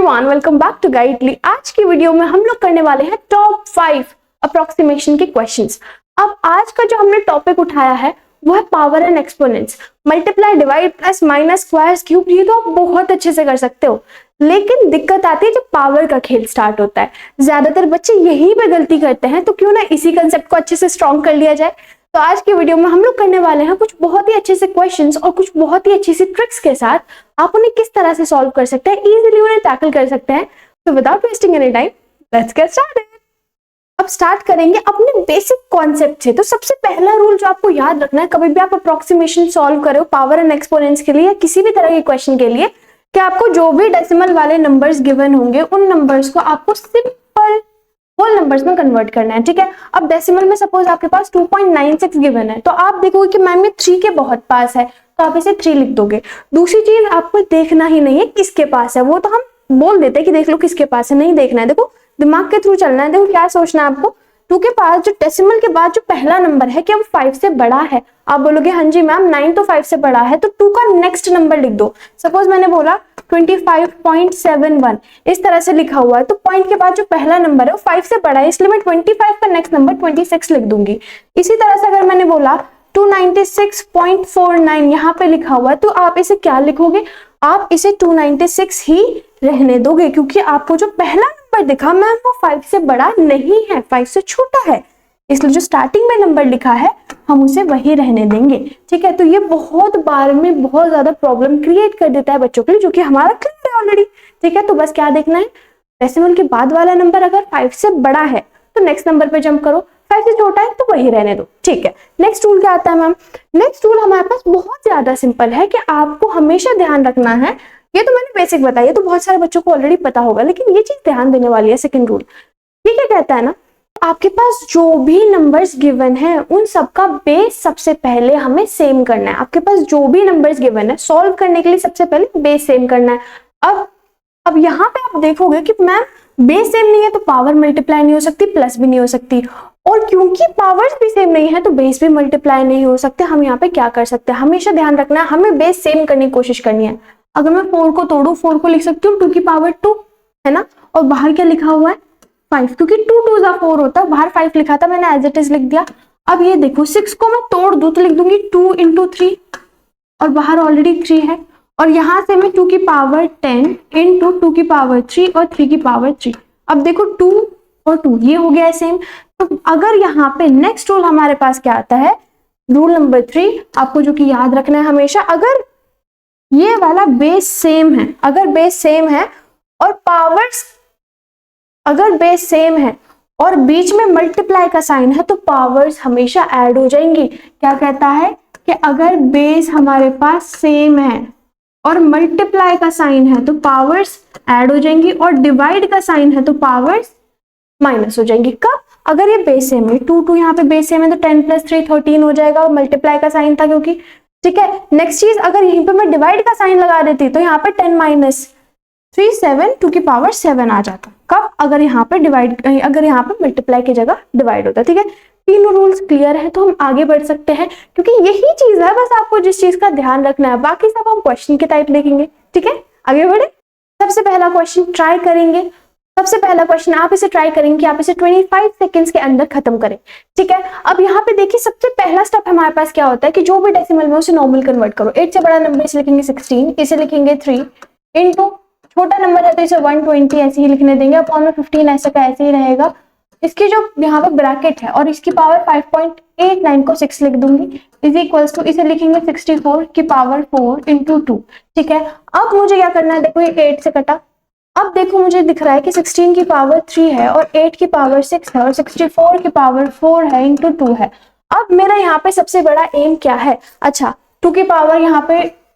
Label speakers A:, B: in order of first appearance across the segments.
A: Everyone, welcome back to Guidely. आज की video में हम लोग करने वाले हैं टॉप 5 अप्रोक्सीमेशन के क्वेश्चंस। अब आज का जो हमने टॉपिक उठाया है वो है power and exponents, multiply, divide, plus, minus, square, cube. ये तो आप बहुत अच्छे से कर सकते हो, लेकिन दिक्कत आती है जब पावर का खेल स्टार्ट होता है। ज्यादातर बच्चे यहीं पे गलती करते हैं, तो क्यों ना इसी कंसेप्ट को अच्छे से स्ट्रॉन्ग कर लिया जाए। तो आज की वीडियो में हम लोग करने वाले हैं कुछ बहुत ही अच्छे से क्वेश्चंस और कुछ बहुत ही अच्छी सी ट्रिक्स के साथ आप उन्हें किस तरह से सॉल्व कर सकते हैं, इजीली उन्हें टैकल कर सकते हैं। तो without wasting any time, let's get started. अब स्टार्ट करेंगे अपने बेसिक कॉन्सेप्ट से। तो सबसे पहला रूल जो आपको याद रखना है, कभी भी आप अप्रोक्सीमेशन सॉल्व करो पावर एंड एक्सपोनेंट्स के लिए या किसी भी तरह के क्वेश्चन के लिए, कि आपको जो भी डेसिमल वाले नंबर्स गिवन होंगे उन नंबर्स को आपको सिंपल होल नंबर्स में कन्वर्ट करना है। ठीक है, अब डेसिमल में सपोज आपके पास 2.96 गिवन है, तो आप देखोगे कि मैम ये 3 के बहुत पास है, तो आप इसे 3 लिख दोगे। दूसरी चीज आपको देखना ही नहीं है किसके पास है, वो तो हम बोल देते हैं कि देख लो किसके पास है, नहीं देखना है। देखो दिमाग के थ्रू चलना है। देखो क्या सोचना है आपको, 2 के पास जो डेसिमल के बाद जो पहला नंबर है क्या वो 5 से बड़ा है? आप बोलोगे हाँ जी मैम 9 तो 5 से बड़ा है, तो 2 का नेक्स्ट नंबर लिख दो। सपोज मैंने बोला 25.71, इस तरह से लिखा हुआ है, तो पॉइंट के बाद जो पहला नंबर है वो 5 से बड़ा है, इसलिए मैं 25 का नेक्स्ट नंबर 26 लिख दूंगी। इसी तरह से अगर मैंने बोला 296.49 यहाँ पे लिखा हुआ है, तो आप इसे क्या लिखोगे? आप इसे 296 ही रहने दोगे, क्योंकि आपको जो पहला नंबर दिखा मैम वो 5 से बड़ा नहीं है, 5 से छोटा है, इसलिए जो स्टार्टिंग में नंबर लिखा है हम उसे वही रहने देंगे। ठीक है, तो ये बहुत बार में बहुत ज्यादा प्रॉब्लम क्रिएट कर देता है बच्चों के लिए, जो कि हमारा क्लियर है ऑलरेडी। ठीक है, तो बस क्या देखना है, डेसिमल के बाद वाला नंबर अगर 5 से बड़ा है तो नेक्स्ट नंबर पे जंप करो, 5 से छोटा है तो वही रहने दो। ठीक है, नेक्स्ट रूल क्या आता है मैम? नेक्स्ट रूल हमारे पास बहुत ज्यादा सिंपल है कि आपको हमेशा ध्यान रखना है। ये तो मैंने बेसिक बताया, तो बहुत सारे बच्चों को ऑलरेडी पता होगा, लेकिन ये चीज ध्यान देने वाली है। सेकंड रूल ये क्या कहता है ना, आपके पास जो भी नंबर्स गिवन है उन सबका बेस सबसे पहले हमें सेम करना है। आपके पास जो भी नंबर्स गिवन है सॉल्व करने के लिए सबसे पहले बेस सेम करना है। अब यहाँ पे आप देखोगे कि मैम बेस सेम नहीं है तो पावर मल्टीप्लाई नहीं हो सकती, प्लस भी नहीं हो सकती, और क्योंकि पावर्स भी सेम नहीं है तो बेस भी मल्टीप्लाई नहीं हो सकते। हम यहाँ पे क्या कर सकते हैं, हमेशा ध्यान रखना है हमें बेस सेम करने की कोशिश करनी है। अगर मैं 4 को तोड़ू, 4 को लिख सकती हूँ 2 की पावर 2, है ना, और बाहर क्या लिखा हुआ है 5, क्योंकि 2 2 4 होता है, बाहर 5 लिखा था, मैंने एज इट इज लिख दिया। अब ये देखो 6 को मैं तोड़ दूं तो लिख दूंगी 2 into 3, और बाहर ऑलरेडी 3 है, और यहां से मैं 2 की पावर 10 into 2 की पावर 3 और 3 की पावर 3। अब देखो 2 और 2 ये हो गया है सेम। तो अगर यहाँ पे नेक्स्ट रूल हमारे पास क्या आता है, रूल नंबर 3 आपको जो कि याद रखना है हमेशा, अगर ये वाला बेस सेम है, अगर बेस सेम है और पावर्स अगर बेस सेम है और बीच में मल्टीप्लाई का साइन है तो पावर्स हमेशा ऐड हो जाएंगी। क्या कहता है कि अगर बेस हमारे पास सेम है और मल्टीप्लाई का साइन है तो पावर्स ऐड हो जाएंगी, और डिवाइड का साइन है तो पावर्स माइनस हो जाएंगी। कब? अगर ये बेस सेम है, 2 2 यहाँ पे बेस सेम है तो 10 + 3 13 हो जाएगा, और मल्टीप्लाई का साइन था क्योंकि। ठीक है, नेक्स्ट चीज, अगर यहीं पे मैं डिवाइड का साइन लगा देती तो यहाँ पे 10 - 3 7 2 की पावर 7 आ जाता। कब? अगर यहाँ पे अगर यहाँ पे मल्टीप्लाई की जगह डिवाइड होता है। ठीक है, तीनों रूल्स क्लियर है तो हम आगे बढ़ सकते हैं, क्योंकि यही चीज है बस आपको जिस चीज का ध्यान रखना है, बाकी सब हम क्वेश्चन के टाइप देखेंगे। ठीक है, आगे बढ़े। सबसे पहला क्वेश्चन ट्राई करेंगे। सबसे पहला क्वेश्चन आप इसे ट्राई करेंगे कि आप इसे 25 सेकेंड्स के अंदर खत्म करें। ठीक है, अब यहाँ पे देखिए सबसे पहला स्टेप हमारे पास क्या होता है कि जो भी डेसिमल में उसे नॉर्मल कन्वर्ट करो। 8 से बड़ा नंबर इसे लिखेंगे 16, इसे लिखेंगे 3 इंटू छोटा नंबर है तो इसे 120 ऐसे ही लिखने देंगे, अपॉन में 15 ऐसे का ऐसे ही रहेगा। इसकी जो यहाँ पे ब्रैकेट है और इसकी पावर 5.89 को 6 लिख दूंगी, इज इक्वल्स टू इसे लिखेंगे 64 की पावर 4 इंटू 2। ठीक है, अब मुझे क्या करना है, देखो ये 8 से कटा। अब देखो मुझे दिख रहा है कि 16 की पावर 3 है और 8 की पावर 6 है और 64 की पावर 4 है इंटू 2 है। अब मेरा यहाँ पे सबसे बड़ा एम क्या है? अच्छा, 2 की पावर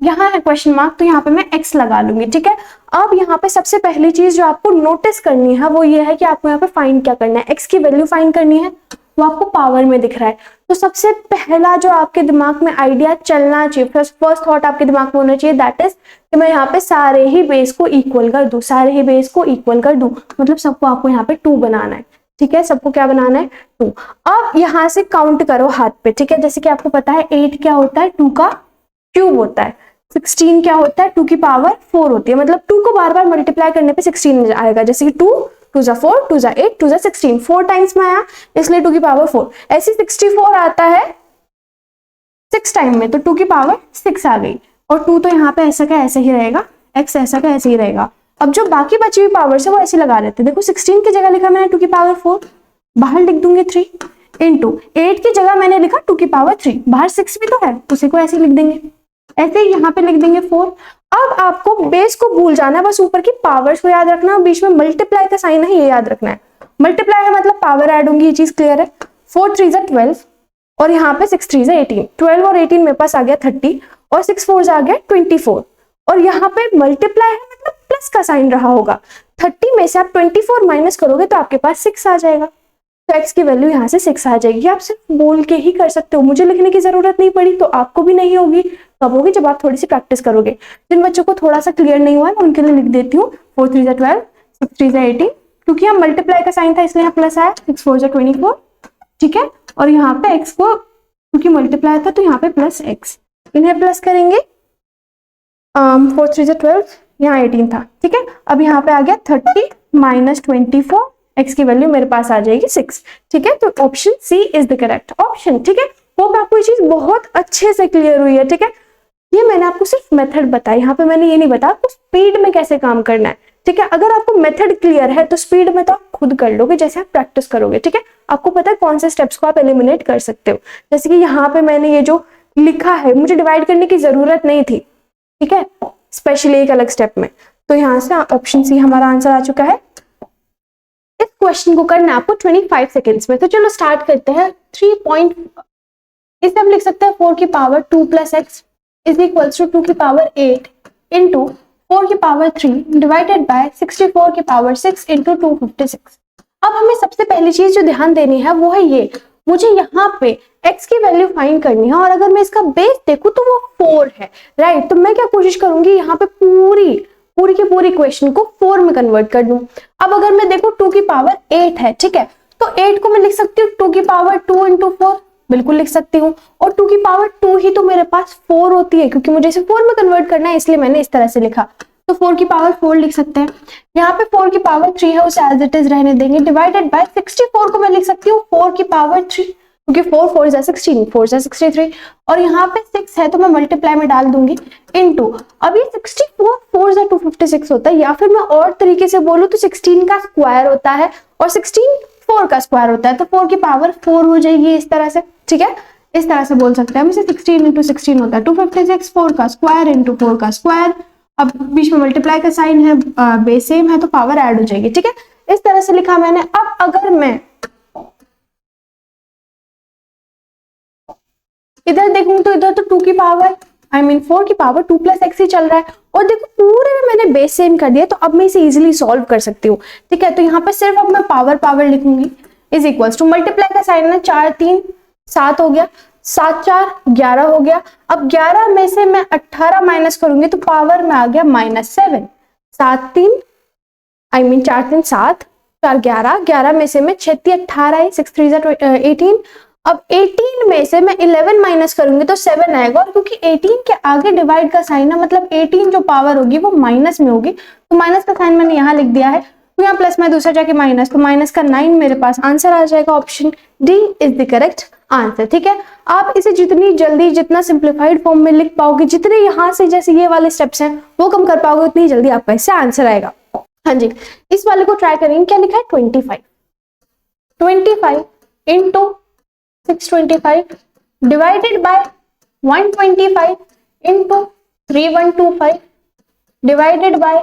A: यहाँ है क्वेश्चन मार्क, तो यहाँ पे मैं x लगा लूंगी। ठीक है, अब यहाँ पे सबसे पहली चीज जो आपको नोटिस करनी है वो ये है कि आपको यहाँ पे फाइंड क्या करना है, x की वैल्यू फाइंड करनी है, वो आपको पावर में दिख रहा है। तो सबसे पहला जो आपके दिमाग में आइडिया चलना चाहिए, फर्स्ट थॉट आपके दिमाग में होना चाहिए, दैट इज कि मैं यहाँ पे सारे ही बेस को इक्वल कर दूं, सारे ही बेस को इक्वल कर दूं, मतलब सबको आपको यहाँ पे 2 बनाना है। ठीक है, सबको क्या बनाना है 2। अब यहाँ से काउंट करो हाथ पे। ठीक है, जैसे कि आपको पता है 8 क्या होता है, 2 का क्यूब होता है, 16 क्या होता है, 2 की पावर 4 होती है, मतलब 2 को बार बार मल्टीप्लाई करने पे 16 आएगा, जैसे कि 2 2 जा 4, 2 जा 8, 2 जा 16, 4 टाइम्स में आया इसलिए 2 की पावर 4। ऐसे 64 आता है 6 टाइम में, तो 2 की पावर 6 आ गई, और 2 तो यहाँ पे ऐसा का ऐसे ही रहेगा, x ऐसा का ऐसे ही रहेगा। अब जो बाकी बची हुई पावर्स है वो ऐसे लगा लेते हैं। देखो 16 की जगह लिखा मैंने 2 की पावर 4, बाहर लिख दूंगी 3 इंटू 8 की जगह मैंने लिखा 2 की पावर 3, बाहर 6 भी तो है उसी को ऐसे लिख देंगे, ऐसे ही यहाँ पे लिख देंगे 4। अब आपको बेस को भूल जाना है, बस ऊपर की पावर्स को याद रखना, बीच में मल्टीप्लाई का साइन है ये याद रखना है। मल्टीप्लाई है मतलब पावर ऐड होंगी, ये चीज क्लियर है। 4 3 जा 12 और यहाँ पे 6 3 जा 18, 12 और 18 मेरे पास आ गया 30 और 6 4 आ गया 24, और यहाँ पे मल्टीप्लाई है मतलब प्लस का साइन रहा होगा। 30 में से आप 24 माइनस करोगे तो आपके पास 6 आ जाएगा, तो x की वैल्यू यहाँ से 6 आ जाएगी। आप सिर्फ बोल के ही कर सकते हो, मुझे लिखने की जरूरत नहीं पड़ी, तो आपको भी नहीं होगी, कब होगी जब आप थोड़ी सी प्रैक्टिस करोगे। जिन बच्चों को थोड़ा सा क्लियर नहीं हुआ है मैं उनके लिए लिख देती हूँ 4 3 जा 12, 6 3 जा 18, क्योंकि यहाँ मल्टीप्लाई का साइन था इसलिए यहाँ प्लस आया, 6 4 जा 24, ठीक है। और यहाँ पे x को क्योंकि मल्टीप्लाई था तो यहाँ पे प्लस x, इन्हें प्लस करेंगे 4 3 जा 12, यहाँ 18 था, ठीक है। अब यहाँ पे आ गया 30 माइनस 24, x की वैल्यू मेरे पास आ जाएगी 6, ठीक है। तो option C is the correct option, ठीक है। होप आपको ये चीज बहुत अच्छे से क्लियर हुई है, ठीक है। ये मैंने आपको सिर्फ मेथड बताया, यहाँ पे मैंने ये नहीं बताया आपको स्पीड में कैसे काम करना है, ठीक है। अगर आपको मेथड क्लियर है तो स्पीड में तो आप खुद कर लोगे जैसे आप प्रैक्टिस करोगे, ठीक है। आपको पता है कौन से स्टेप्स को आप एलिमिनेट कर सकते हो, जैसे कि यहाँ पे मैंने ये जो लिखा है मुझे डिवाइड करने की जरूरत नहीं थी, ठीक है, स्पेशली एक अलग स्टेप में, तो यहाँ से ऑप्शन सी हमारा आंसर आ चुका है। इस क्वेश्चन को करना है आपको 25 सेकेंड्स में, तो चलो स्टार्ट करते हैं। 3 इसे हम लिख सकते हैं 4 की power 2 plus x is equals to 2 की पावर 8 इंटू 4 की पावर 3 डिवाइडेड बाय 64 की पावर 6 इंटू 256। अब हमें सबसे पहली चीज जो ध्यान देनी है वो है ये, मुझे यहाँ पे x की वैल्यू फाइंड करनी है, और अगर मैं इसका बेस देखूं तो वो 4 है, राइट। तो मैं क्या कोशिश करूंगी यहाँ पे पूरी की पूरी क्वेश्चन को 4 में कन्वर्ट कर दूं। अब अगर मैं देखूं 2 की पावर 8 है, ठीक है, तो 8 को मैं लिख सकती हूँ 2 की पावर 2 इंटू 4, बिल्कुल लिख सकती हूँ, और 2 की पावर 2 ही तो मेरे पास 4 होती है, क्योंकि मुझे इसे 4 में कन्वर्ट करना है इसलिए मैंने इस तरह से लिखा, तो 4 की पावर 4 लिख सकते हैं। यहाँ पे 4 की पावर 3 है उसे एज इट इज रहने देंगे, डिवाइडेड बाय 64 को मैं लिख सकती हूँ 4 की पावर 3, क्योंकि 4 4 जा 16, 4 जा 63, और यहाँ पे 6 है तो मैं मल्टीप्लाई में डाल दूंगी इनटू, अब ये 64 4 जा 256 होता है, या फिर मैं और तरीके से बोलूं तो 16 का स्क्वायर होता है और 16 4 का स्क्वायर होता है, तो 4 की पावर 4 हो जाएगी इस तरह से, ठीक है। इस तरह से बोल सकते हैं हम इसे, 16 इंटू 16 होता है 256, 4 का स्क्वायर इंटू 4 का स्क्वायर, अब बीच में मल्टीप्लाई का साइन है, बेस सेम है तो पावर ऐड हो जाएगी, ठीक है। इस तरह से लिखा मैंने। अब अगर मैं इधर देखूं तो इधर तो 2 की पावर 4 की पावर 2 प्लस एक्स ही चल रहा है, और देखो पूरे में मैंने बेस सेम कर दिया, तो अब मैं इसे इजीली सॉल्व कर सकती हूँ, ठीक है। तो यहाँ पे सिर्फ अब मैं पावर लिखूंगी, इज इक्वल्स टू मल्टीप्लाई का साइन है, 4 3 7 हो गया, 7 4 11 हो गया। अब 11 में से मैं 18 माइनस करूंगी तो पावर में आ गया -7, 7 3 4 3 7 4 11, 11 में से मैं 6 3 18 है, 6 3 18, अब 18 में से मैं 11 माइनस करूंगी तो 7 आएगा, और क्योंकि 18 के आगे डिवाइड का साइन है मतलब 18 जो पावर होगी वो माइनस में होगी, तो माइनस का साइन मैंने यहाँ लिख दिया है, तो यहाँ प्लस में दूसरा जाके माइनस, तो माइनस का 9 मेरे पास आंसर आ जाएगा। Option D is the correct answer, ठीक है। आप इसे जितनी जल्दी जितना सिंप्लीफाइड फॉर्म में लिख पाओगे, जितने यहाँ से जैसे ये वाले स्टेप्स हैं वो कम कर पाओगे, उतनी जल्दी आपका इससे आंसर आएगा। हाँ जी, इस वाले को ट्राई करेंगे। क्या लिखा है 25 into 625 divided by 125 into 3125 divided by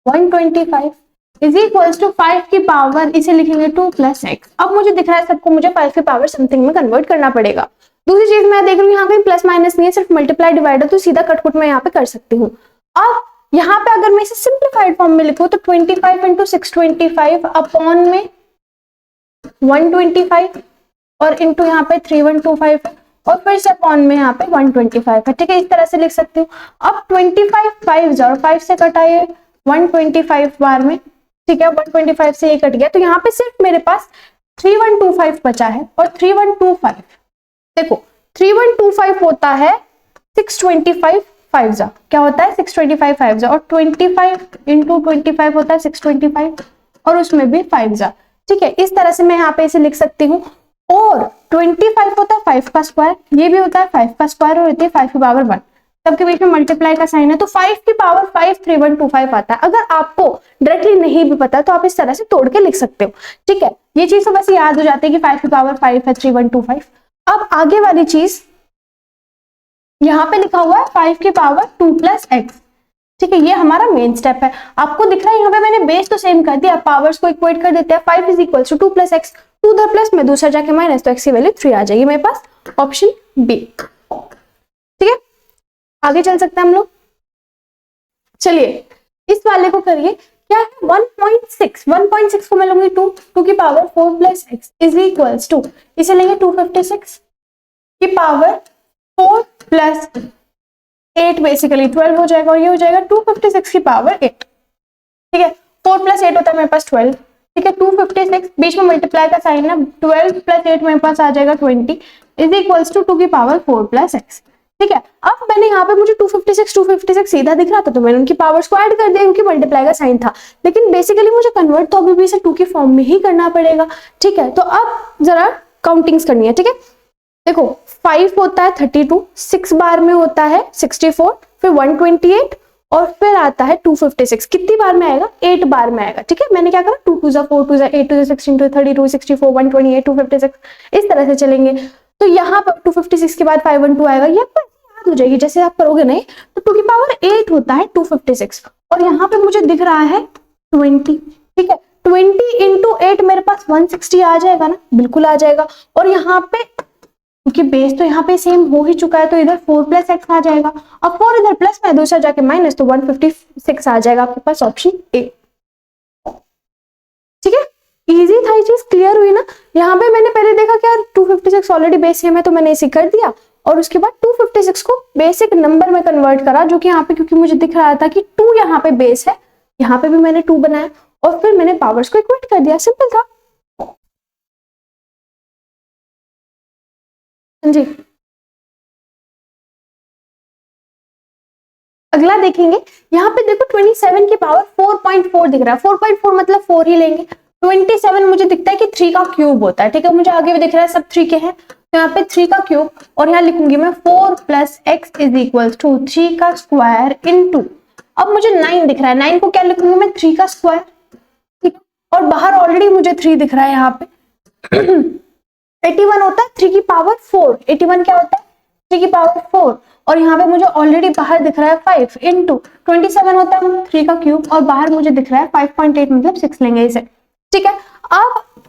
A: 125 is equals to 5 की पावर, इसे लिखेंगे 2 प्लस एक्स। अब मुझे दिख रहा है सबको मुझे 5 की पावर समथिंग में कन्वर्ट करना पड़ेगा। दूसरी चीज मैं देख रही हूँ यहाँ कहीं प्लस माइनस नहीं है, सिर्फ मल्टीप्लाई डिवाइड है, तो सीधा कटकुट मैं यहाँ पे कर सकती हूँ। अब यहाँ पे अगर मैं इसे सिंप्लीफाइड फॉर्म में लिखूं तो 25 इंटू 625 अपॉन में 125 और इंटू यहाँ पे 3125 और फिर से अपॉन में यहाँ पे 125 है, ठीक है। इस तरह से लिख सकती हूँ। अब 25 5 और 5 से कटाइए 125 बार में, ठीक है, 125 से ये कट गया, तो यहाँ पे सिर्फ मेरे पास 3125 बचा है, और 3125 देखो 3125 होता है 625 5 जा क्या होता है 625 5 जा, और 25 इंटू 25 होता है 625, और उसमें भी 5 जा। ठीक है, इस तरह से मैं यहाँ पे इसे लिख सकती हूँ। और 25 होता है 5 का स्क्वायर, ये भी होता है 5 का स्क्वायर, और होती है 5 की पावर 1, सबके बीच में मल्टीप्लाई का साइन है, तो 5 की पावर 5 3125 आता है। अगर आपको डायरेक्टली नहीं भी पता तो आप इस तरह से तोड़ के लिख सकते हो। ठीक है, ये चीज तो बस याद हो जाती है कि 5 की पावर 5 है 3125। अब आगे वाली चीज यहाँ पे लिखा हुआ है 5 की पावर 2 प्लस एक्स। ठीक है, ये हमारा मेन स्टेप है। आपको दिख रहा है यहाँ पे मैंने बेस तो सेम कर दिया, पावर्स को इक्वेट कर देते हैं। 5 is equal to 2 plus x, 2 उधर प्लस में दूसरा जाके माइनस, तो एक्स की वैल्यू 3 आ जाएगी मेरे पास, ऑप्शन बी। ठीक है, आगे चल सकते हैं हम लोग। चलिए इस वाले को करिए, क्या है 1.6 को मैं लूंगी 2 की power 4 plus x is equals to, इसे लेंगे 256 की पावर 4 प्लस 8 बेसिकली 12 हो जाएगा, और ये हो जाएगा 256 की पावर 8। ठीक है, 4 प्लस 8 होता है मेरे पास 12। ठीक है, 256 बीच में मल्टीप्लाई का साइन है, 12 प्लस 8 मेरे पास आ जाएगा 20 इज इक्वल्स टू 2 की पावर 4 प्लस एक्स। ठीक है, अब मैंने यहाँ पे मुझे 256 सीधा दिख रहा था तो मैंने उनकी पावर्स को ऐड कर दिया क्योंकि मल्टीप्लाई का साइन था, लेकिन बेसिकली मुझे कन्वर्ट तो अभी भी इसे 2 की फॉर्म में ही करना पड़ेगा। ठीक है, तो अब जरा काउंटिंग्स करनी है। ठीक है, देखो 5 होता है 32, 6 बार में होता है 64, फिर 128, और फिर आता है 256। कितनी बार में आएगा 8 बार में आएगा। ठीक है, मैंने क्या करा 2 2 जा 4 2 जा 8 2 जा 16 32 64 128 256 इस तरह से चलेंगे। तो यहाँ पर 256 के बाद 512 आएगा, ये आपको याद हो जाएगी जैसे आप करोगे नहीं। तो 2 की पावर 8 होता है 256, और यहाँ पे मुझे दिख रहा है 20। ठीक है, 20 इंटू 8 मेरे पास 160 आ जाएगा ना, बिल्कुल आ जाएगा। और यहाँ पे क्योंकि बेस तो यहाँ पे सेम हो ही चुका है तो इधर 4 प्लस एक्स आ जाएगा, अब 4 इधर प्लस में दूसरा जाके माइनस, तो 156 आ जाएगा आपके पास, ऑप्शन ए। ठीक है, इजी था, ये चीज क्लियर हुई ना। यहाँ पे मैंने पहले देखा कि यार 256 ऑलरेडी बेस सेम है तो मैंने इसे कर दिया, और उसके बाद 256 को बेसिक नंबर में कन्वर्ट करा, जो कि यहाँ पे क्योंकि मुझे दिख रहा था कि 2 यहाँ पे बेस है, यहाँ पे भी मैंने 2 बनाया, और फिर मैंने पावर्स को इक्वेट कर दिया, सिंपल था जी। अगला देखेंगे, यहाँ पे देखो 27 की पावर 4.4 दिख रहा है, 4.4 मतलब 4 ही लेंगे। 27 मुझे दिखता है कि 3 का क्यूब होता है। ठीक है, मुझे आगे भी दिख रहा है सब 3 के हैं, तो यहाँ पे 3 का क्यूब, और यहाँ लिखूंगी मैं 4 plus x is equal to 3 का स्क्वायर इंटू, अब मुझे 9 दिख रहा है, 9 को क्या लिखूंगी मैं 3 का स्क्वायर। ठीक है, और बाहर ऑलरेडी मुझे 3 दिख रहा है यहाँ पे 81 होता है 3 की पावर 4, 81 क्या होता है 3 की पावर 4, और यहाँ पे मुझे ऑलरेडी बाहर दिख रहा है 5 इंटू 27 होता है 3 का क्यूब, और बाहर मुझे दिख रहा है 5.8 मतलब 6 लेंगे इसे। ठीक है, अब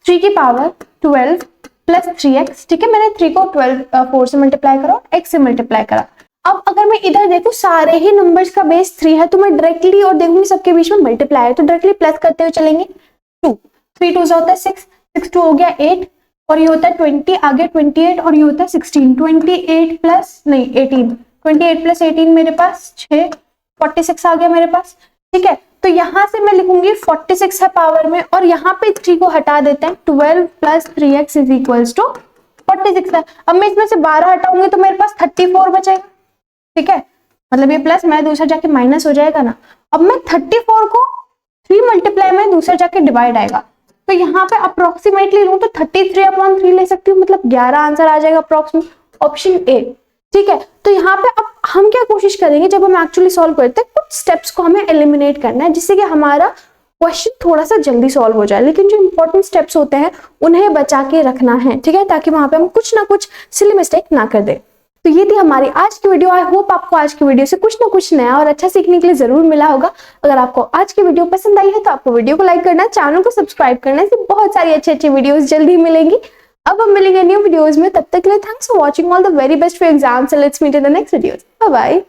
A: 3 की पावर 12 प्लस 3x। ठीक है, मैंने 3 को 4 से मल्टीप्लाई करा, x से मल्टीप्लाई करा। अब अगर मैं इधर देखूं सारे ही नंबर्स का बेस 3 है तो मैं डायरेक्टली, और देखूंगी सबके बीच में मल्टीप्लाई है तो डायरेक्टली प्लस करते हुए चलेंगे। 2 3 2 होता है 6, 6 2 हो गया 8, और ये होता है 20, आगे 28, और ये होता है 16, 28 प्लस नहीं 18, 28 प्लस 18 मेरे पास 6, 46 आ गया मेरे पास। ठीक है, तो यहां से मैं लिखूंगी 46 है पावर में, और यहाँ पे 3 को हटा देते हैं, 12 plus 3x is equals to 46 है। अब मैं इसमें से 12 हटाऊंगी तो मेरे पास 34 बचेगा। ठीक है, मतलब ये प्लस में दूसरा जाके माइनस हो जाएगा ना। अब मैं 34 को 3 मल्टीप्लाई में दूसरा जाके डिवाइड आएगा, तो यहाँ पे अप्रोक्सीमेटली लूं तो 33/3 ले सकती हूँ, मतलब 11 आंसर आ जाएगा अप्रोक्सीमेट, ऑप्शन ए। ठीक है, तो यहाँ पे अब हम क्या कोशिश करेंगे, जब हम एक्चुअली सॉल्व करते हैं कुछ स्टेप्स को हमें एलिमिनेट करना है जिससे कि हमारा क्वेश्चन थोड़ा सा जल्दी सॉल्व हो जाए, लेकिन जो इंपॉर्टेंट स्टेप्स होते हैं उन्हें बचा के रखना है। ठीक है, ताकि वहां पे हम कुछ ना कुछ सिली मिस्टेक ना कर दे। तो ये थी हमारी आज की वीडियो। आई होप आपको आज की वीडियो से कुछ ना कुछ नया और अच्छा सीखने के लिए जरूर मिला होगा। अगर आपको आज की वीडियो पसंद आई है तो आपको वीडियो को लाइक करना, चैनल को सब्सक्राइब करना, इससे बहुत सारी अच्छी वीडियोस जल्दी मिलेंगी। अब हम मिलेंगे न्यू वीडियोस में, तब तक के लिए thanks for watching, all the very best for exams, let's meet in the next videos, bye bye.